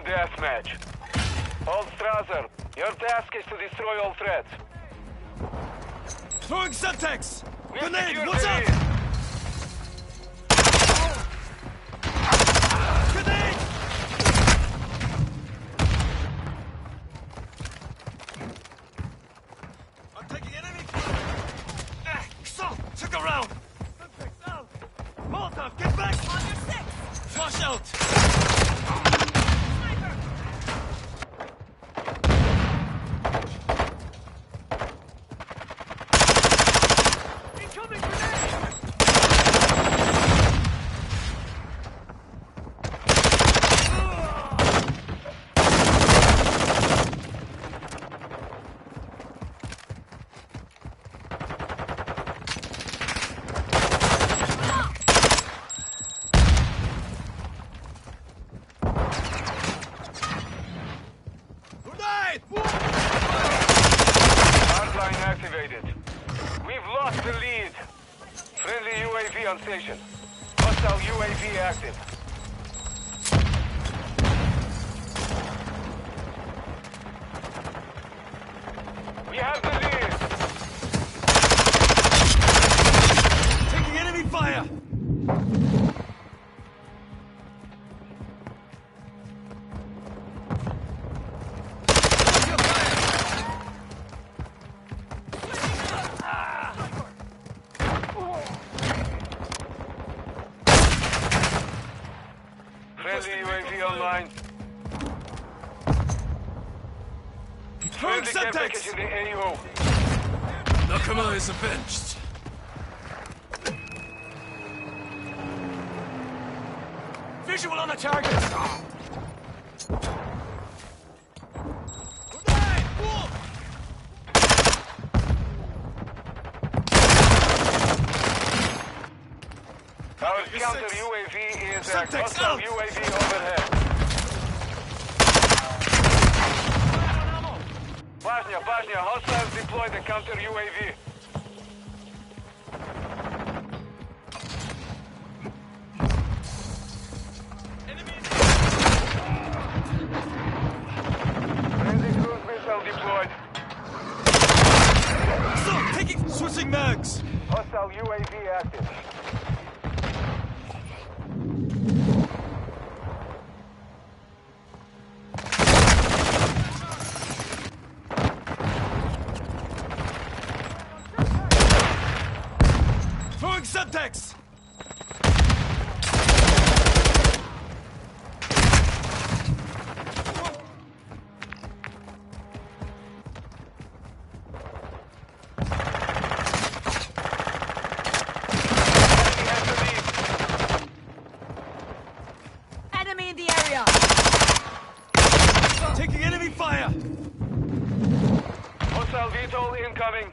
deathmatch. Old Strasser, your task is to destroy all threats. Throwing Semtex! We've Grenade, secured what's the up? lead. Grenade! I'm taking enemy. Stop! Took a round! Semtex out! Molotov, get back! On your six! Flush out! Sniper! Incoming grenade! Grenade! Hardline activated. We've lost the lead. Friendly UAV on station. Hostile UAV active. We have the lead. Taking enemy fire! Your fire! Friendly UAV online. Throwing Friendly care package Semtex! in the AO. Nakama is avenged. Visual on the target! Grenade! Wolf! Our You're counter six. UAV is Semtex hostile out. UAV overhead. Vasnev, hostiles deploy the counter UAV. Friendly cruise missile deployed. Stop! Taking... Switching mags! Hostile UAV active. Throwing Semtex! We have the lead. Enemy in the area! Taking enemy fire! Hostile VTOL incoming.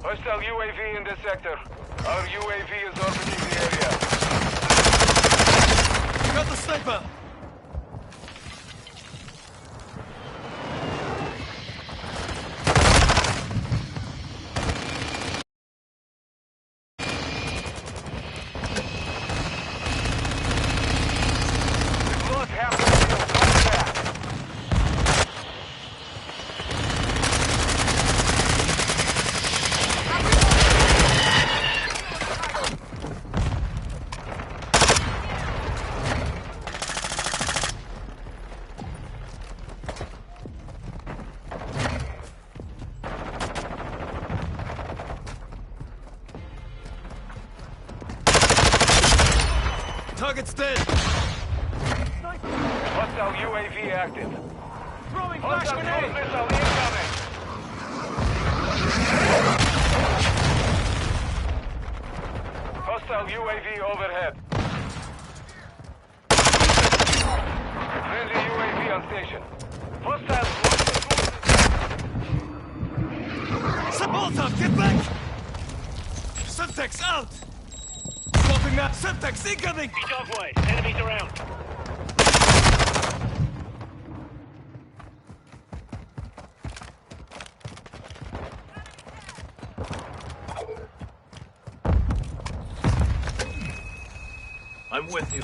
Hostile UAV in the sector. Our UAV is orbiting the area. Got the sniper! We've lost half the field. Fight back. Target's dead! Hostile UAV active. Throwing flash Hostile cruise grenade! missile incoming. Hostile UAV overhead. Friendly UAV on station. Hostile. Molotov, get back! Semtex out! Swapping map, Semtex incoming! Dogway, enemies around. I'm with you.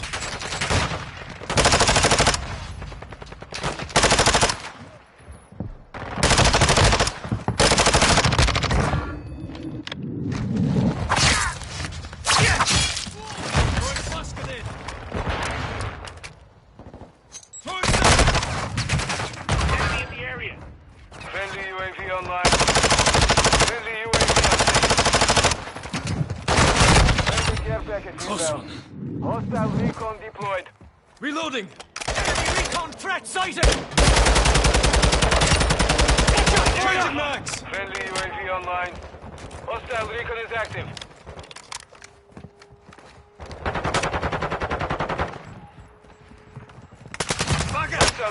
Friendly UAV online. Friendly UAV on station. Friendly care package Close inbound. Hostile recon deployed. Reloading! Enemy recon threat sighted! Changing mags! Friendly UAV online. Hostile recon is active.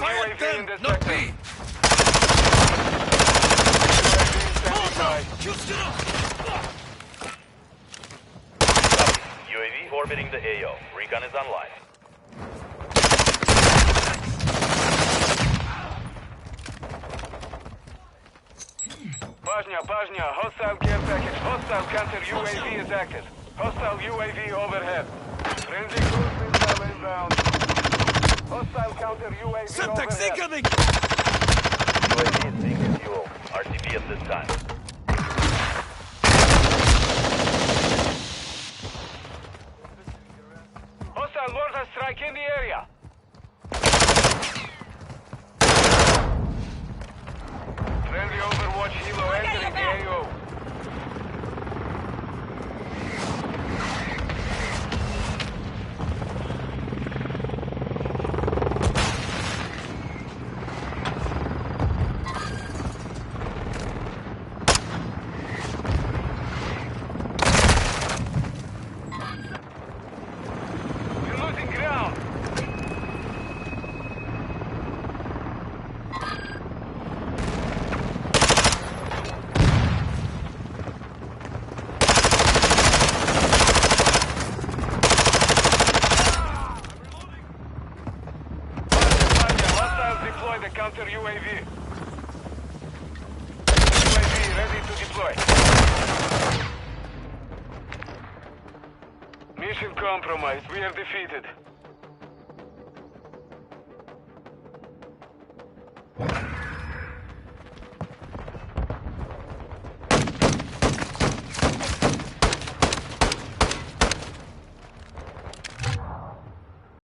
Fire UAV them, in the not sector. me! Stand by. UAV orbiting the AO. Recon is online. Pajna, hostile care package. Hostile counter UAV is active. Hostile UAV overhead. Friendly cruise missile inbound. Hostile counter UAV Semtex overhead. incoming! UAV is being refueled. RTB at this time. Hostile mortar strike in the area. Friendly Overwatch helo entering the AO. We're losing ground. Hostiles deploy the counter UAV. UAV ready to deploy. Mission compromised. We are defeated.